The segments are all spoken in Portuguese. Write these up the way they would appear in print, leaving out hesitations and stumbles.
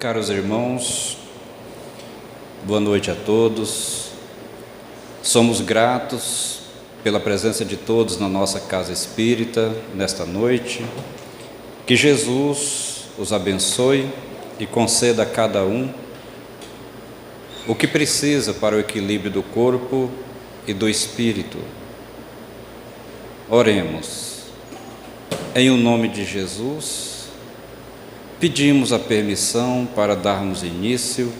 Caros irmãos, boa noite a todos. Somos gratos pela presença de todos na nossa casa espírita nesta noite. Que Jesus os abençoe e conceda a cada um o que precisa para o equilíbrio do corpo e do espírito. Oremos. Em o nome de Jesus, pedimos a permissão para darmos início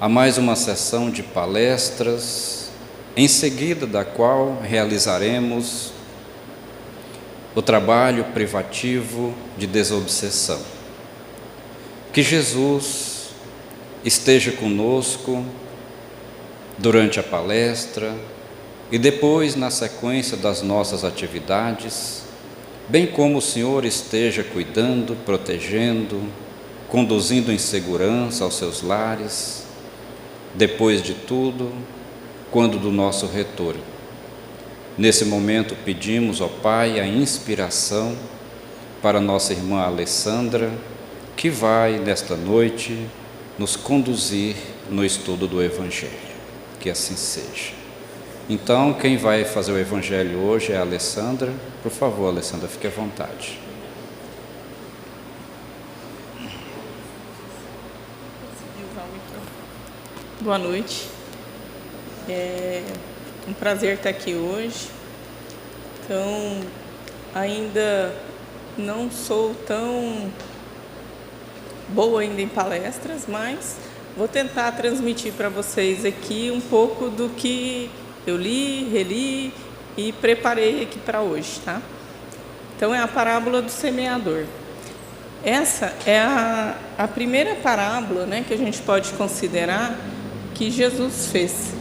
a mais uma sessão de palestras, em seguida da qual realizaremos o trabalho privativo de desobsessão. Que Jesus esteja conosco durante a palestra e depois na sequência das nossas atividades, bem como o Senhor esteja cuidando, protegendo, conduzindo em segurança aos seus lares, depois de tudo, quando do nosso retorno. Nesse momento pedimos ao Pai a inspiração para nossa irmã Alessandra, que vai nesta noite nos conduzir no estudo do Evangelho. Que assim seja. Então, quem vai fazer o Evangelho hoje é a Alessandra. Por favor, Alessandra, fique à vontade. Boa noite. É um prazer estar aqui hoje. Então, ainda não sou tão boa ainda em palestras, mas vou tentar transmitir para vocês aqui um pouco do que eu li, reli e preparei aqui para hoje, tá? Então, é a parábola do semeador. Essa é a primeira parábola, né, que a gente pode considerar que Jesus fez,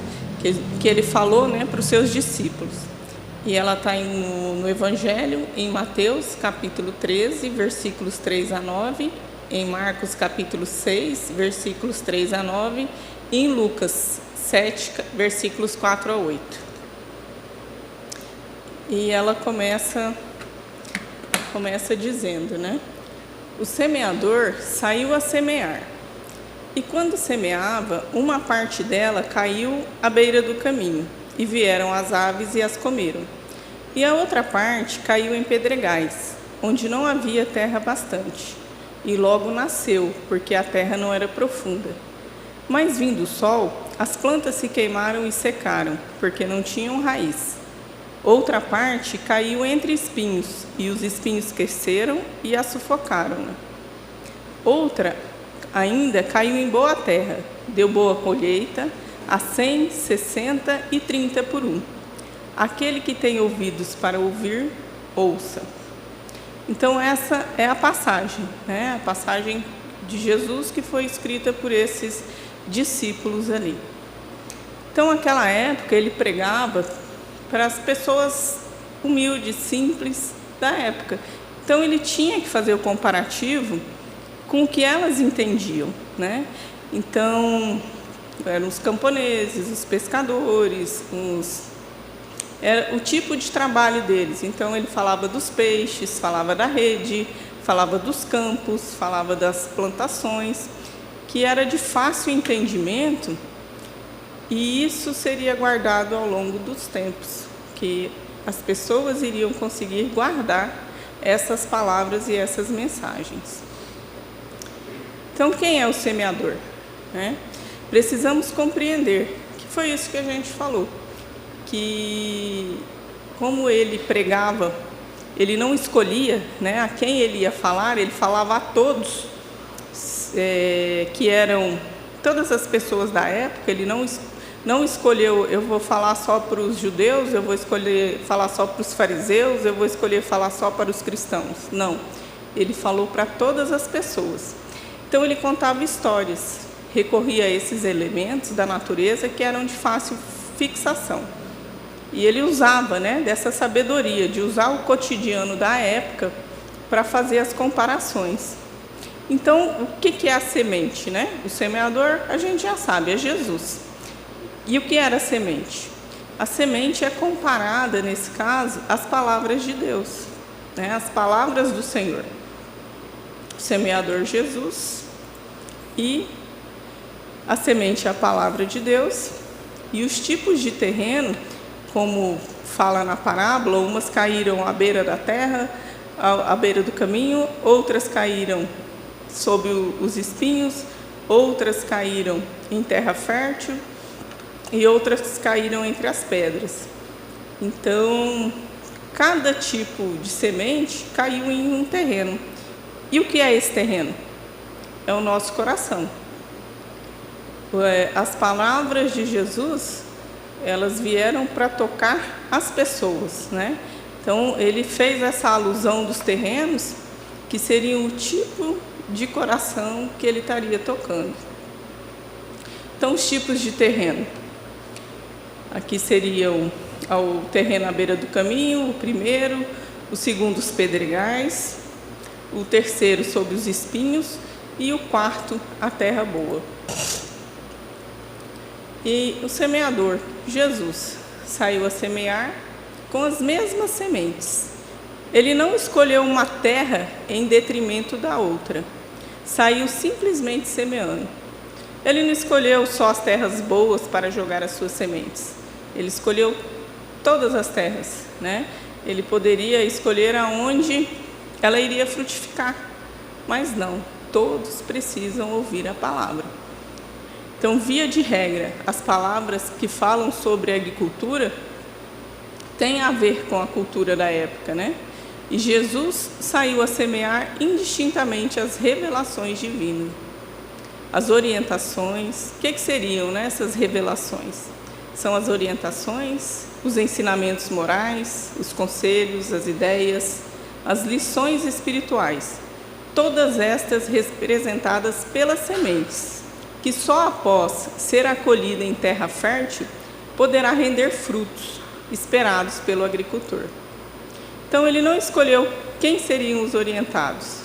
que ele falou, né, para os seus discípulos. E ela está no Evangelho, em Mateus, capítulo 13, versículos 3 a 9, em Marcos, capítulo 6, versículos 3 a 9, e em Lucas 7, versículos 4 a 8. E ela começa dizendo, né? O semeador saiu a semear, e quando semeava, uma parte dela caiu à beira do caminho, e vieram as aves e as comeram. E a outra parte caiu em pedregais, onde não havia terra bastante, e logo nasceu, porque a terra não era profunda. Mas vindo o sol, as plantas se queimaram e secaram, porque não tinham raiz. Outra parte caiu entre espinhos, e os espinhos cresceram e a sufocaram. Outra ainda caiu em boa terra, deu boa colheita, a 100, 60 e 30 por um. Aquele que tem ouvidos para ouvir, ouça. Então essa é a passagem, né? A passagem de Jesus que foi escrita por esses discípulos ali. Então, naquela época, ele pregava para as pessoas humildes, simples da época. Então, ele tinha que fazer o comparativo com o que elas entendiam, né? Então, eram os camponeses, os pescadores, era o tipo de trabalho deles. Então, ele falava dos peixes, falava da rede, falava dos campos, falava das plantações, que era de fácil entendimento, e isso seria guardado ao longo dos tempos, que as pessoas iriam conseguir guardar essas palavras e essas mensagens. Então, quem é o semeador, né? Precisamos compreender que foi isso que a gente falou, que como ele pregava, ele não escolhia, né, a quem ele ia falar, ele falava a todos, que eram todas as pessoas da época. Ele não escolheu, eu vou falar só para os judeus, eu vou escolher falar só para os fariseus, eu vou escolher falar só para os cristãos. Não, ele falou para todas as pessoas. Então, ele contava histórias, recorria a esses elementos da natureza que eram de fácil fixação. E ele usava, né, dessa sabedoria, de usar o cotidiano da época para fazer as comparações. Então, o que é a semente, né? O semeador, a gente já sabe, é Jesus. E o que era a semente? A semente é comparada, nesse caso, às palavras de Deus, né? As palavras do Senhor. O semeador Jesus e a semente é a palavra de Deus. E os tipos de terreno, como fala na parábola, umas caíram à beira da terra, à beira do caminho, outras caíram sob os espinhos, outras caíram em terra fértil e outras caíram entre as pedras. Então, cada tipo de semente caiu em um terreno. E o que é esse terreno? É o nosso coração. As palavras de Jesus, elas vieram para tocar as pessoas, né? Então, ele fez essa alusão dos terrenos, que seriam o tipo de coração que ele estaria tocando. Então, os tipos de terreno. Aqui seriam o terreno à beira do caminho, o primeiro, o segundo, os pedregais, o terceiro, sob os espinhos, e o quarto, a terra boa. E o semeador, Jesus, saiu a semear com as mesmas sementes. Ele não escolheu uma terra em detrimento da outra. Saiu simplesmente semeando. Ele não escolheu só as terras boas para jogar as suas sementes. Ele escolheu todas as terras, né? Ele poderia escolher aonde ela iria frutificar, mas não. Todos precisam ouvir a palavra. Então, via de regra, as palavras que falam sobre a agricultura têm a ver com a cultura da época, né? E Jesus saiu a semear indistintamente as revelações divinas. As orientações, o que seriam, né, essas revelações? São as orientações, os ensinamentos morais, os conselhos, as ideias, as lições espirituais. Todas estas representadas pelas sementes, que só após ser acolhida em terra fértil, poderá render frutos esperados pelo agricultor. Então, ele não escolheu quem seriam os orientados.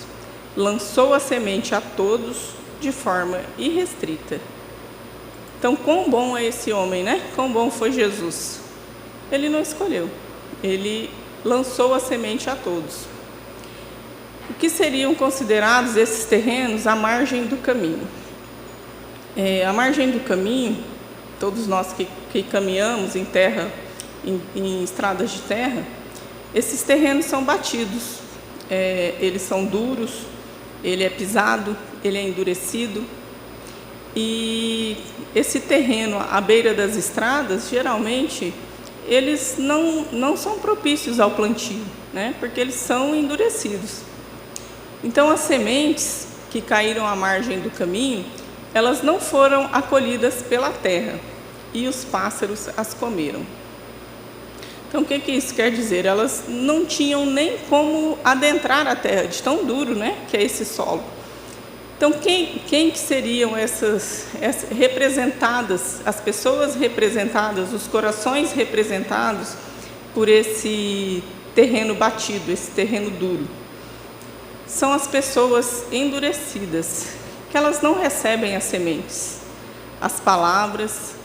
Lançou a semente a todos de forma irrestrita. Então, quão bom é esse homem, né? Quão bom foi Jesus. Ele não escolheu. Ele lançou a semente a todos. O que seriam considerados esses terrenos à margem do caminho? À margem do caminho, todos nós que caminhamos em terra, em estradas de terra, esses terrenos são batidos, eles são duros, ele é pisado, ele é endurecido. E esse terreno à beira das estradas, geralmente, eles não são propícios ao plantio, né? Porque eles são endurecidos. Então, as sementes que caíram à margem do caminho, elas não foram acolhidas pela terra, e os pássaros as comeram. Então, o que isso quer dizer? Elas não tinham nem como adentrar a terra, de tão duro, né, que é esse solo. Então, quem que seriam essas representadas, as pessoas representadas, os corações representados por esse terreno batido, esse terreno duro? São as pessoas endurecidas, que elas não recebem as sementes, as palavras,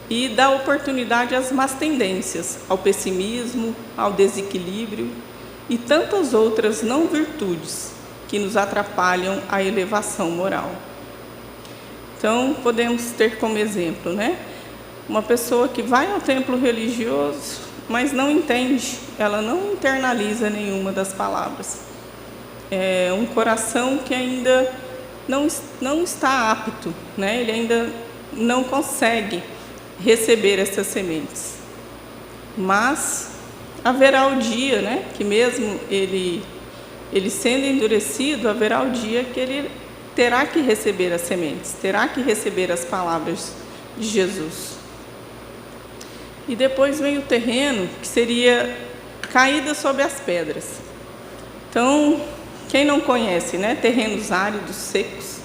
e dá oportunidade às más tendências, ao pessimismo, ao desequilíbrio e tantas outras não virtudes que nos atrapalham a elevação moral. Então, podemos ter como exemplo, né? Uma pessoa que vai ao templo religioso, mas não entende, ela não internaliza nenhuma das palavras. É um coração que ainda não está apto, né? Ele ainda não consegue receber essas sementes. Mas haverá o dia, né, que mesmo ele sendo endurecido, haverá o dia que ele terá que receber as sementes, terá que receber as palavras de Jesus. E depois vem o terreno, que seria caída sobre as pedras. Então, quem não conhece, né, terrenos áridos, secos,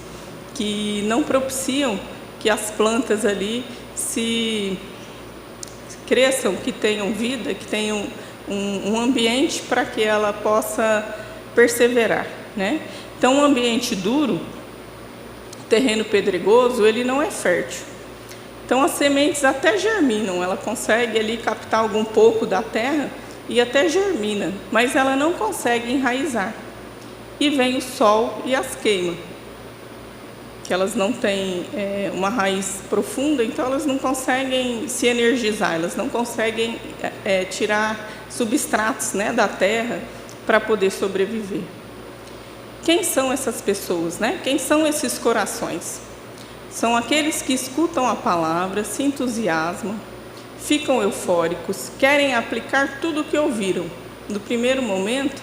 que não propiciam que as plantas ali se cresçam, que tenham vida, que tenham um ambiente para que ela possa perseverar, né? Então, um ambiente duro, terreno pedregoso, ele não é fértil. Então, as sementes até germinam, ela consegue ali captar algum pouco da terra e até germina, mas ela não consegue enraizar. E vem o sol e as queima. que elas não têm uma raiz profunda, então elas não conseguem se energizar, elas não conseguem tirar substratos, né, da terra para poder sobreviver. Quem são essas pessoas, né? Quem são esses corações? São aqueles que escutam a palavra, se entusiasmam, ficam eufóricos, querem aplicar tudo o que ouviram. No primeiro momento,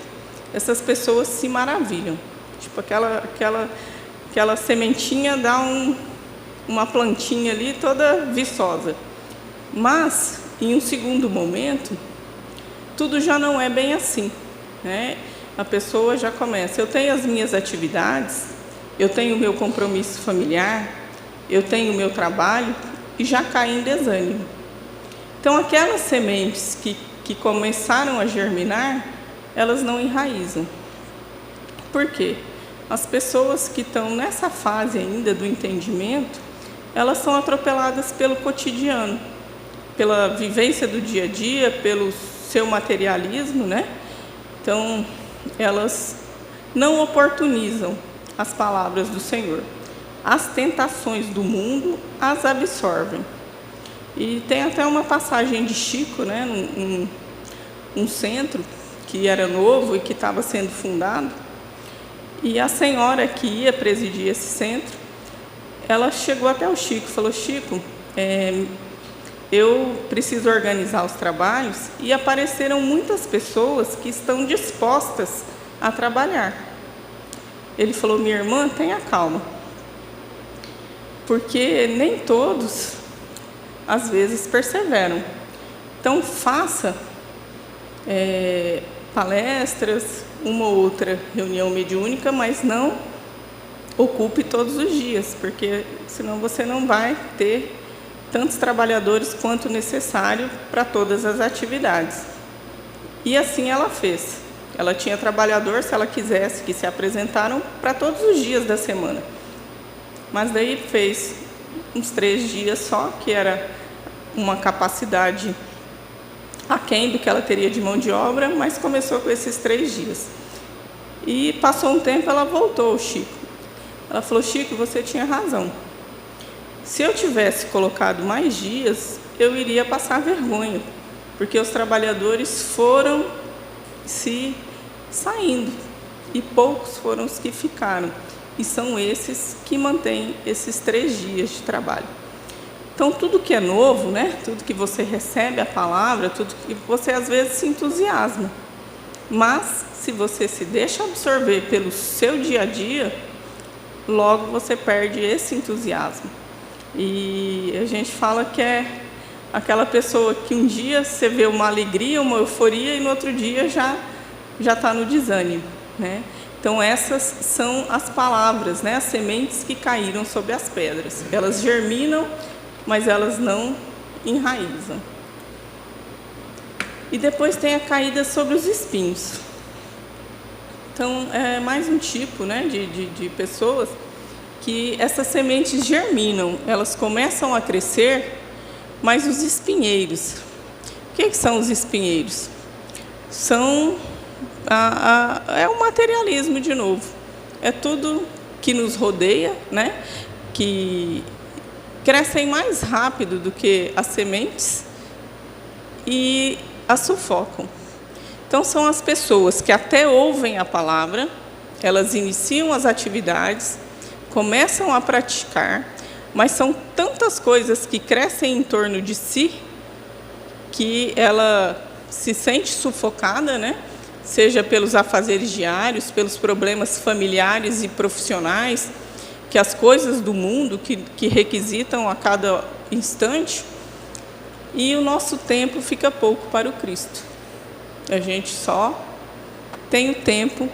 essas pessoas se maravilham. Tipo aquela sementinha dá uma plantinha ali toda viçosa. Mas, em um segundo momento, tudo já não é bem assim, né? A pessoa já começa, eu tenho as minhas atividades, eu tenho o meu compromisso familiar, eu tenho o meu trabalho, e já cai em desânimo. Então, aquelas sementes que começaram a germinar, elas não enraizam. Por quê? As pessoas que estão nessa fase ainda do entendimento, elas são atropeladas pelo cotidiano, pela vivência do dia a dia, pelo seu materialismo, né? Então, elas não oportunizam as palavras do Senhor. As tentações do mundo as absorvem. E tem até uma passagem de Chico, né, num centro que era novo e que estava sendo fundado. E a senhora que ia presidir esse centro, ela chegou até o Chico e falou: Chico, eu preciso organizar os trabalhos, e apareceram muitas pessoas que estão dispostas a trabalhar. Ele falou: minha irmã, tenha calma, porque nem todos, às vezes, perseveram. Então, faça palestras, uma ou outra reunião mediúnica, mas não ocupe todos os dias, porque senão você não vai ter tantos trabalhadores quanto necessário para todas as atividades. E assim ela fez. Ela tinha trabalhador, se ela quisesse, que se apresentaram para todos os dias da semana. Mas daí fez uns 3 dias só, que era uma capacidade aquém do que ela teria de mão de obra, mas começou com esses 3 dias. E passou um tempo, ela voltou ao Chico. Ela falou: Chico, você tinha razão. Se eu tivesse colocado mais dias, eu iria passar vergonha, porque os trabalhadores foram se saindo e poucos foram os que ficaram. E são esses que mantêm esses 3 dias de trabalho. Então, tudo que é novo, né? Tudo que você recebe a palavra, tudo que você às vezes se entusiasma. Mas, se você se deixa absorver pelo seu dia a dia, logo você perde esse entusiasmo. E a gente fala que é aquela pessoa que um dia você vê uma alegria, uma euforia, e no outro dia já está no desânimo, né? Então, essas são as palavras, né? As sementes que caíram sobre as pedras. Elas germinam, mas elas não enraizam. E depois tem a caída sobre os espinhos. Então, é mais um tipo, né, de pessoas que essas sementes germinam, elas começam a crescer, mas os espinheiros. O que são os espinheiros? São é o materialismo de novo. É tudo que nos rodeia, né, que crescem mais rápido do que as sementes e as sufocam. Então, são as pessoas que até ouvem a palavra, elas iniciam as atividades, começam a praticar, mas são tantas coisas que crescem em torno de si que ela se sente sufocada, né? Seja pelos afazeres diários, pelos problemas familiares e profissionais, que as coisas do mundo que requisitam a cada instante, e o nosso tempo fica pouco para o Cristo. A gente só tem o tempo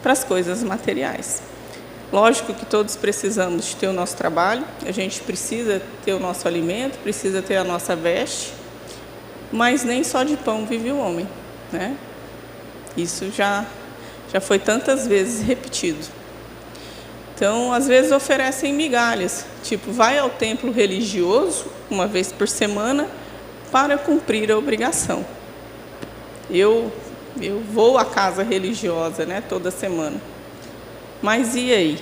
para as coisas materiais. Lógico que todos precisamos de ter o nosso trabalho, a gente precisa ter o nosso alimento, precisa ter a nossa veste, mas nem só de pão vive o homem, né? Isso já foi tantas vezes repetido. Então, às vezes oferecem migalhas, tipo, vai ao templo religioso uma vez por semana para cumprir a obrigação. Eu vou à casa religiosa, né, toda semana. Mas e aí?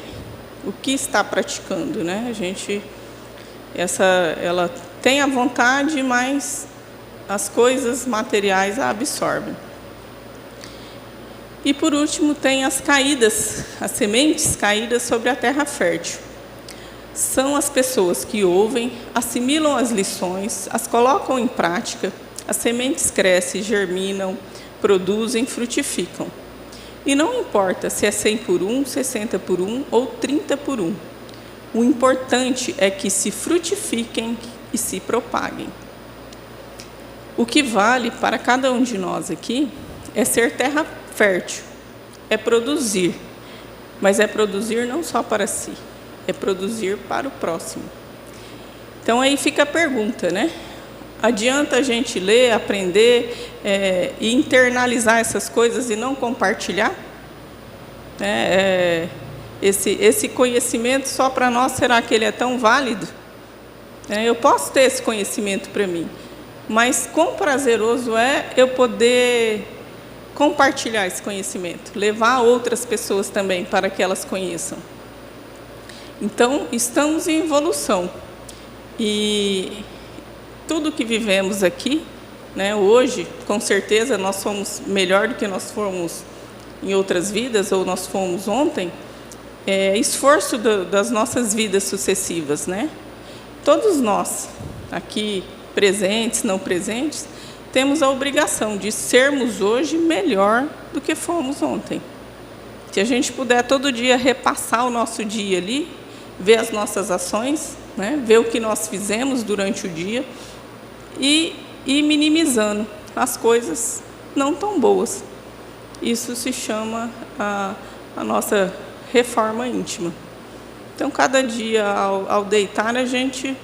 o que está praticando, né? Ela tem a vontade, mas as coisas materiais a absorvem. E por último tem as caídas, as sementes caídas sobre a terra fértil. São as pessoas que ouvem, assimilam as lições, as colocam em prática, as sementes crescem, germinam, produzem, frutificam. E não importa se é 100 por 1, 60 por 1 ou 30 por 1. O importante é que se frutifiquem e se propaguem. O que vale para cada um de nós aqui é ser terra fértil, é produzir, mas é produzir não só para si, é produzir para o próximo. Então aí fica a pergunta, né? Adianta a gente ler, aprender e internalizar essas coisas e não compartilhar? Esse conhecimento só para nós, será que ele é tão válido? Eu posso ter esse conhecimento para mim, mas quão prazeroso é eu poder compartilhar esse conhecimento, levar outras pessoas também para que elas conheçam. Então, estamos em evolução. E tudo que vivemos aqui, né, hoje, com certeza, nós somos melhor do que nós fomos em outras vidas, ou nós fomos ontem, esforço das nossas vidas sucessivas, né? Todos nós, aqui presentes, não presentes, temos a obrigação de sermos hoje melhor do que fomos ontem. Se a gente puder todo dia repassar o nosso dia ali, ver as nossas ações, né, ver o que nós fizemos durante o dia e ir minimizando as coisas não tão boas. Isso se chama a nossa reforma íntima. Então, cada dia, ao deitar, a gente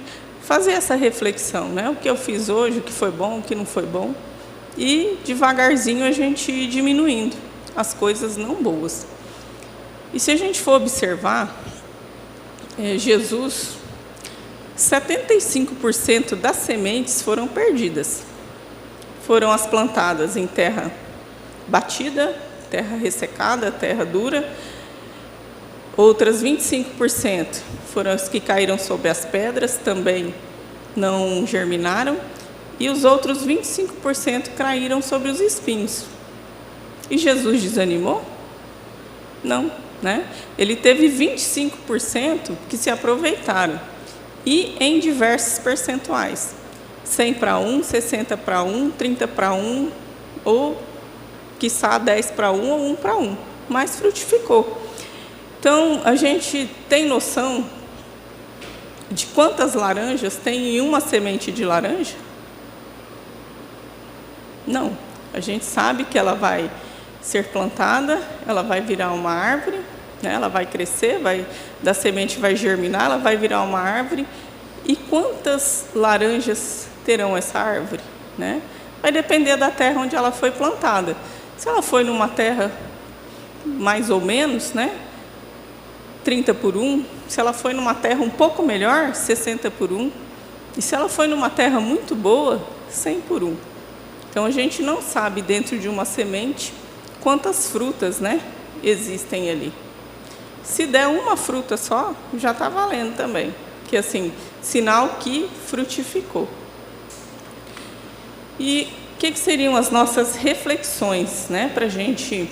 fazer essa reflexão, né? O que eu fiz hoje, o que foi bom, o que não foi bom, e devagarzinho a gente ir diminuindo as coisas não boas. E se a gente for observar, Jesus, 75% das sementes foram perdidas. Foram as plantadas em terra batida, terra ressecada, terra dura. Outras 25% foram as que caíram sobre as pedras, também não germinaram. E os outros 25% caíram sobre os espinhos. E Jesus desanimou? Não, né? Ele teve 25% que se aproveitaram. E em diversos percentuais. 100 para 1, 60 para 1, 30 para 1, ou, quiçá, 10 para 1 ou 1 para 1. Mas frutificou. Então, a gente tem noção de quantas laranjas tem em uma semente de laranja? Não. A gente sabe que ela vai ser plantada, ela vai virar uma árvore, né? Ela vai crescer, da semente vai germinar, ela vai virar uma árvore. E quantas laranjas terão essa árvore, né? Vai depender da terra onde ela foi plantada. Se ela foi numa terra mais ou menos, né, 30 por 1, se ela foi numa terra um pouco melhor, 60 por 1, e se ela foi numa terra muito boa, 100 por 1. Então, a gente não sabe dentro de uma semente quantas frutas, né, existem ali. Se der uma fruta só, já está valendo também, que assim, sinal que frutificou. E o que seriam as nossas reflexões, né, para a gente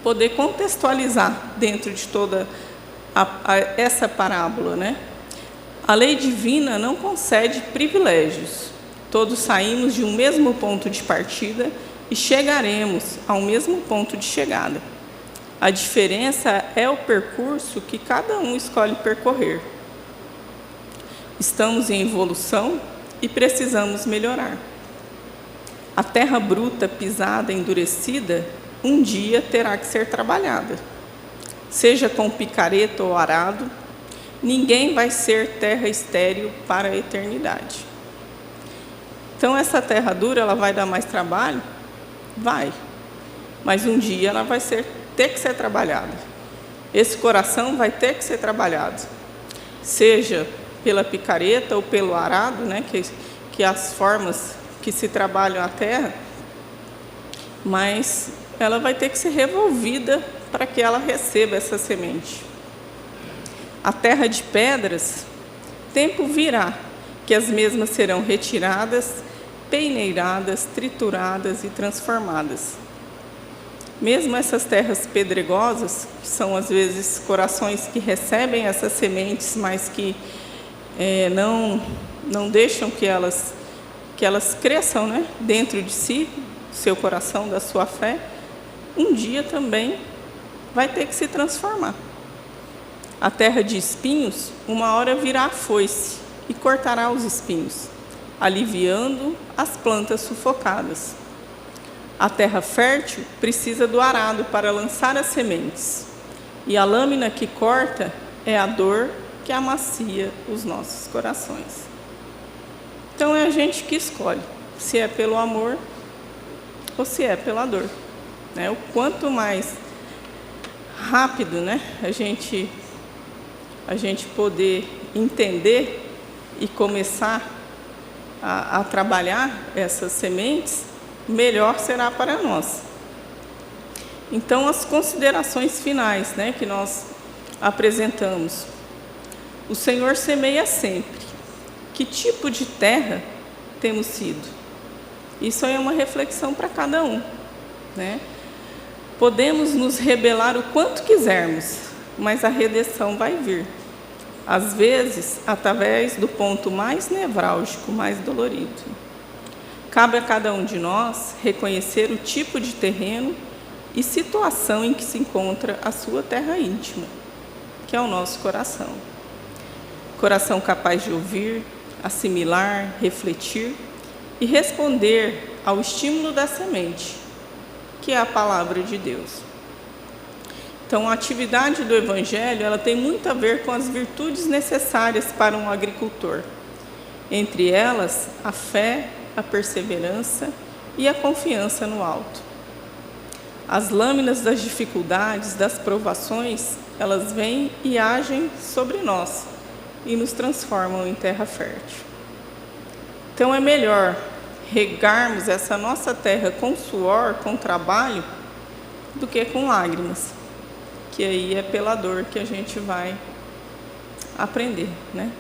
poder contextualizar dentro de toda essa parábola, né? A lei divina não concede privilégios. Todos saímos de um mesmo ponto de partida e chegaremos ao mesmo ponto de chegada. A diferença é o percurso que cada um escolhe percorrer. Estamos em evolução e precisamos melhorar. A terra bruta, pisada, endurecida, um dia terá que ser trabalhada. Seja com picareta ou arado, ninguém vai ser terra estéril para a eternidade. Então, essa terra dura, ela vai dar mais trabalho? Vai. Mas um dia ela vai ter que ser trabalhada. Esse coração vai ter que ser trabalhado. Seja pela picareta ou pelo arado, né, que as formas que se trabalham a terra, mas ela vai ter que ser revolvida para que ela receba essa semente. a terra de pedras, tempo virá que as mesmas serão retiradas, peneiradas, trituradas e transformadas. Mesmo essas terras pedregosas, que são às vezes corações que recebem essas sementes, mas que não deixam que elas cresçam, né, dentro de si, do seu coração, da sua fé, um dia também vai ter que se transformar. A terra de espinhos, uma hora virá a foice e cortará os espinhos, aliviando as plantas sufocadas. A terra fértil precisa do arado para lançar as sementes, e a lâmina que corta é a dor que amacia os nossos corações. Então é a gente que escolhe se é pelo amor ou se é pela dor, né? O quanto mais rápido, né, a gente poder entender e começar a trabalhar essas sementes, melhor será para nós. Então, as considerações finais, né, que nós apresentamos. O Senhor semeia sempre. Que tipo de terra temos sido? Isso aí é uma reflexão para cada um, né? Podemos nos rebelar o quanto quisermos, mas a redenção vai vir. Às vezes, através do ponto mais nevrálgico, mais dolorido. Cabe a cada um de nós reconhecer o tipo de terreno e situação em que se encontra a sua terra íntima, que é o nosso coração. Coração capaz de ouvir, assimilar, refletir e responder ao estímulo da semente, que é a palavra de Deus. Então, a atividade do Evangelho, ela tem muito a ver com as virtudes necessárias para um agricultor. Entre elas, a fé, a perseverança e a confiança no alto. As lâminas das dificuldades, das provações, elas vêm e agem sobre nós e nos transformam em terra fértil. Então é melhor regarmos essa nossa terra com suor, com trabalho, do que com lágrimas, que aí é pela dor que a gente vai aprender, né?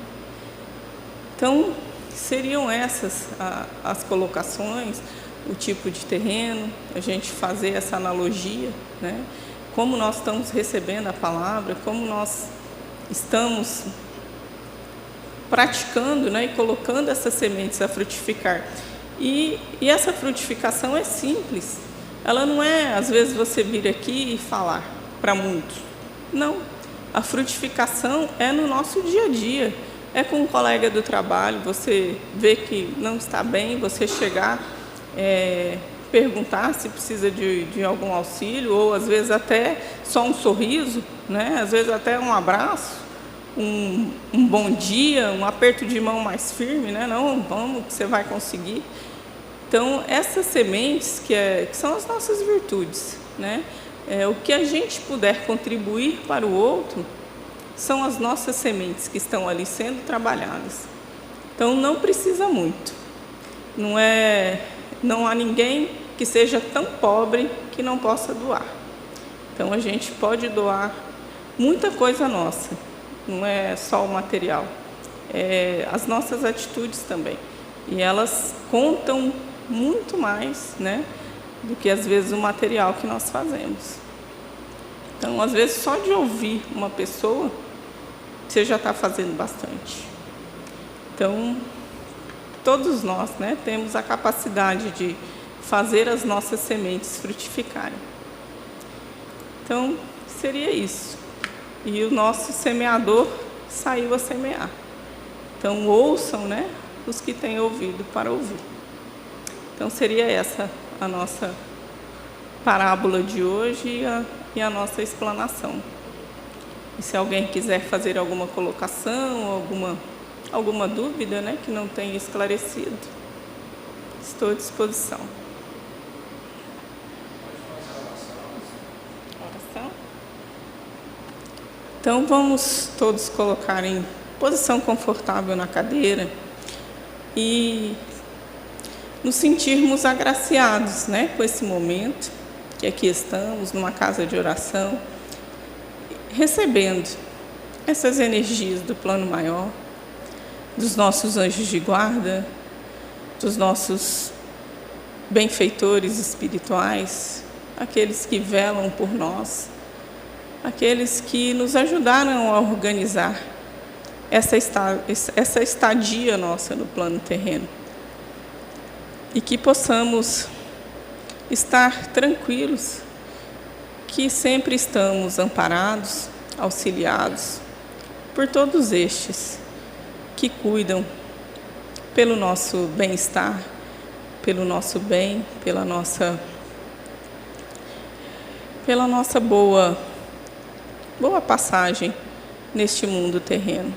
Então, seriam essas as colocações, o tipo de terreno, a gente fazer essa analogia, né? Como nós estamos recebendo a palavra, como nós estamos praticando, né, e colocando essas sementes a frutificar. E essa frutificação é simples. Ela não é, às vezes, você vir aqui e falar para muitos. Não. A frutificação é no nosso dia a dia. É com um colega do trabalho, você vê que não está bem, você chegar, perguntar se precisa de algum auxílio, ou às vezes até só um sorriso, né? Às vezes até um abraço, um bom dia, um aperto de mão mais firme, né? Não, vamos, que você vai conseguir. Então, essas sementes que são as nossas virtudes, né? O que a gente puder contribuir para o outro são as nossas sementes que estão ali sendo trabalhadas. Então, não precisa muito. Não há ninguém que seja tão pobre que não possa doar. Então, a gente pode doar muita coisa nossa. Não é só o material. As nossas atitudes também. E elas contam muito mais, né, do que às vezes o material que nós fazemos. Então, às vezes, só de ouvir uma pessoa, você já está fazendo bastante. Então, todos nós, né, temos a capacidade de fazer as nossas sementes frutificarem. Então, seria isso. E o nosso semeador saiu a semear. Então, ouçam, né, os que têm ouvido para ouvir. Então, seria essa a nossa parábola de hoje e a nossa explanação. E se alguém quiser fazer alguma colocação, alguma dúvida, né, que não tenha esclarecido, estou à disposição. Oração? Então, vamos todos colocar em posição confortável na cadeira e nos sentirmos agraciados, né, com esse momento que aqui estamos, numa casa de oração, recebendo essas energias do plano maior, dos nossos anjos de guarda, dos nossos benfeitores espirituais, aqueles que velam por nós, aqueles que nos ajudaram a organizar essa estadia nossa no plano terreno. E que possamos estar tranquilos, que sempre estamos amparados, auxiliados por todos estes que cuidam pelo nosso bem-estar, pelo nosso bem, pela nossa boa passagem neste mundo terreno.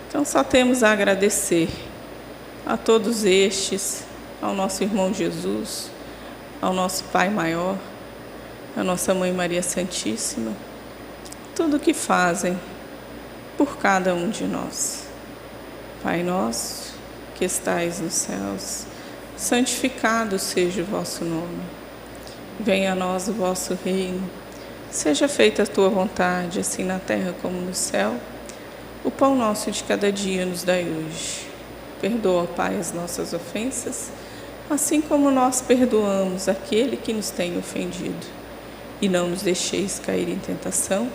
Então só temos a agradecer a todos estes, ao nosso irmão Jesus, ao nosso Pai Maior, à nossa Mãe Maria Santíssima, tudo o que fazem por cada um de nós. Pai nosso, que estais nos céus, santificado seja o vosso nome. Venha a nós o vosso reino. Seja feita a tua vontade, assim na terra como no céu. O pão nosso de cada dia nos dai hoje. Perdoa, Pai, as nossas ofensas, assim como nós perdoamos aquele que nos tem ofendido. E não nos deixeis cair em tentação,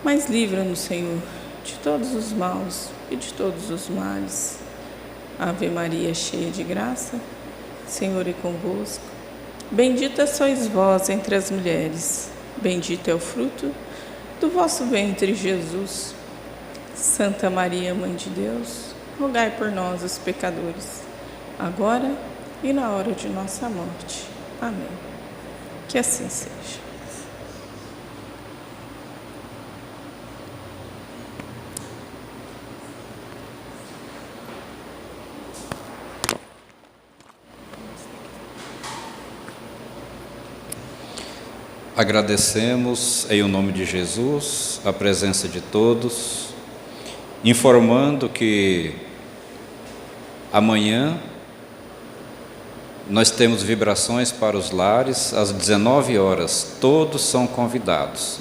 mas livra-nos, Senhor, de todos os maus e de todos os males. Ave Maria, cheia de graça, o Senhor é convosco. Bendita sois vós entre as mulheres, bendito é o fruto do vosso ventre, Jesus. Santa Maria, Mãe de Deus, rogai por nós, os pecadores, agora e na hora de nossa morte. Amém. Que assim seja. Agradecemos, em nome de Jesus, a presença de todos, informando que amanhã nós temos vibrações para os lares às 19 horas. Todos são convidados.